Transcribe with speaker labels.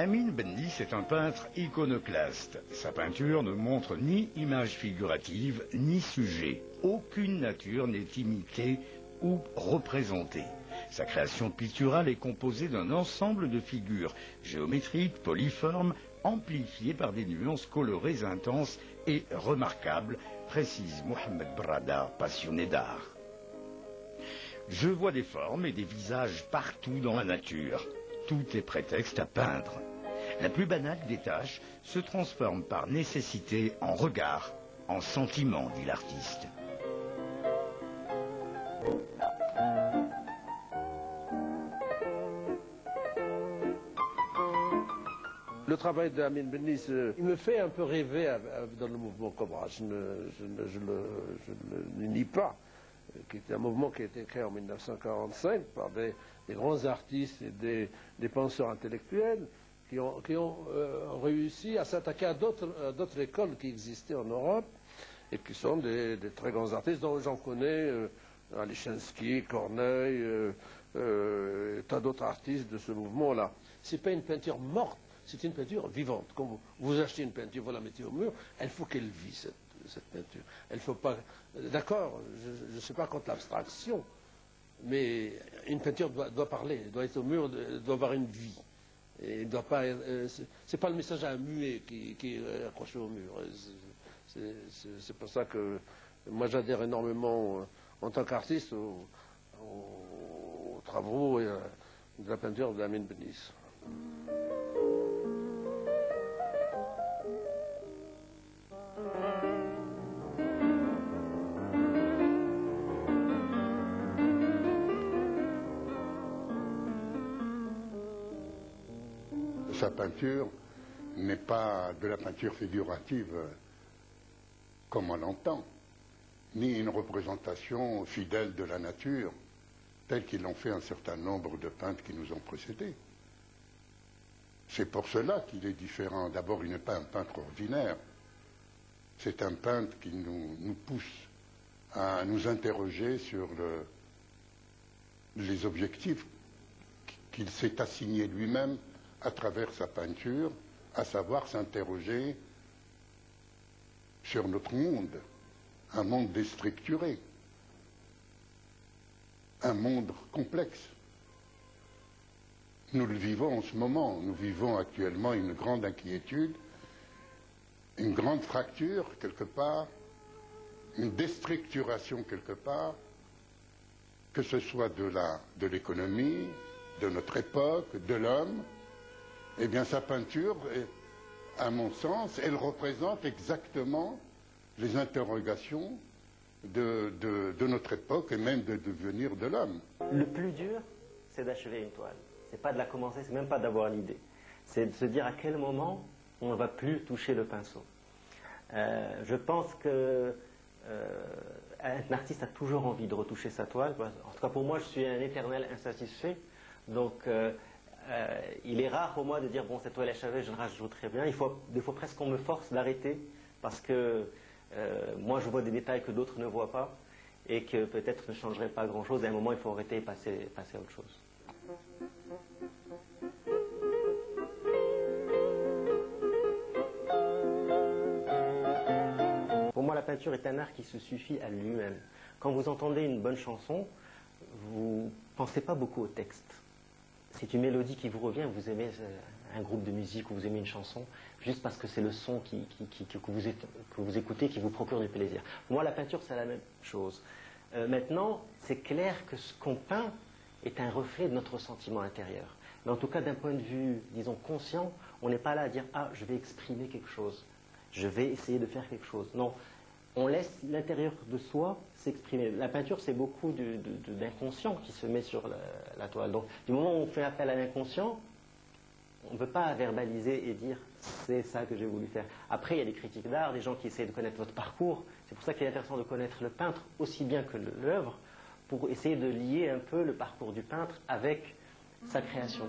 Speaker 1: Amin Bennis est un peintre iconoclaste. Sa peinture ne montre ni image figurative, ni sujet. Aucune nature n'est imitée ou représentée. Sa création picturale est composée d'un ensemble de figures géométriques, polyformes, amplifiées par des nuances colorées intenses et remarquables, précise Mohamed Brada, passionné d'art. Je vois des formes et des visages partout dans la nature. Tout est prétexte à peindre. La plus banale des tâches se transforme par nécessité en regard, en sentiment, dit l'artiste.
Speaker 2: Le travail d'Amin Bennis, il me fait un peu rêver dans le mouvement Cobra. Je ne le nie pas, qui est un mouvement qui a été créé en 1945 par des grands artistes et des penseurs intellectuels qui ont réussi à s'attaquer à d'autres écoles qui existaient en Europe et qui sont des très grands artistes dont j'en connais, Alechinsky, Corneille, tas d'autres artistes de ce mouvement-là. Ce n'est pas une peinture morte, c'est une peinture vivante. Quand vous achetez une peinture, vous la mettez au mur, il faut qu'elle vit, cette peinture. Elle faut pas... D'accord, je ne suis pas contre l'abstraction, mais une peinture doit parler, elle doit être au mur, elle doit avoir une vie. Et doit pas... c'est pas le message à un muet qui est accroché au mur. C'est pour ça que moi j'adhère énormément en tant qu'artiste aux travaux et de la peinture d'Amin Bennis.
Speaker 3: Sa peinture n'est pas de la peinture figurative comme on l'entend, ni une représentation fidèle de la nature, telle qu'ils l'ont fait un certain nombre de peintres qui nous ont précédés. C'est pour cela qu'il est différent. D'abord, il n'est pas un peintre ordinaire. C'est un peintre qui nous pousse à nous interroger sur les objectifs qu'il s'est assigné lui-même à travers sa peinture, à savoir s'interroger sur notre monde, un monde déstructuré, un monde complexe. Nous le vivons en ce moment, nous vivons actuellement une grande inquiétude, une grande fracture quelque part, une déstructuration quelque part, que ce soit de l'économie, de notre époque, de l'homme. Eh bien, sa peinture, à mon sens, elle représente exactement les interrogations de notre époque et même de devenir de l'homme.
Speaker 4: Le plus dur, c'est d'achever une toile. C'est pas de la commencer, c'est même pas d'avoir l'idée. C'est de se dire à quel moment on ne va plus toucher le pinceau. Je pense que un artiste a toujours envie de retoucher sa toile. En tout cas, pour moi, je suis un éternel insatisfait. Donc, il est rare pour moi de dire, bon, cette toile achevée, je ne rajouterai rien. Des fois presque qu'on me force d'arrêter parce que moi, je vois des détails que d'autres ne voient pas et que peut-être ne changerait pas grand-chose. À un moment, il faut arrêter et passer à autre chose. Pour moi, la peinture est un art qui se suffit à lui-même. Quand vous entendez une bonne chanson, vous ne pensez pas beaucoup au texte. C'est une mélodie qui vous revient, vous aimez un groupe de musique ou vous aimez une chanson, juste parce que c'est le son que vous écoutez qui vous procure du plaisir. Pour moi, la peinture, c'est la même chose. Maintenant, c'est clair que ce qu'on peint est un reflet de notre sentiment intérieur. Mais en tout cas, d'un point de vue, disons, conscient, on n'est pas là à dire « Ah, je vais exprimer quelque chose, je vais essayer de faire quelque chose ». Non, on laisse l'intérieur de soi s'exprimer. La peinture, c'est beaucoup d'inconscient qui se met sur la toile. Donc, du moment où on fait appel à l'inconscient, on ne peut pas verbaliser et dire « c'est ça que j'ai voulu faire ». Après, il y a des critiques d'art, des gens qui essayent de connaître votre parcours. C'est pour ça qu'il est intéressant de connaître le peintre aussi bien que l'œuvre, pour essayer de lier un peu le parcours du peintre avec sa création.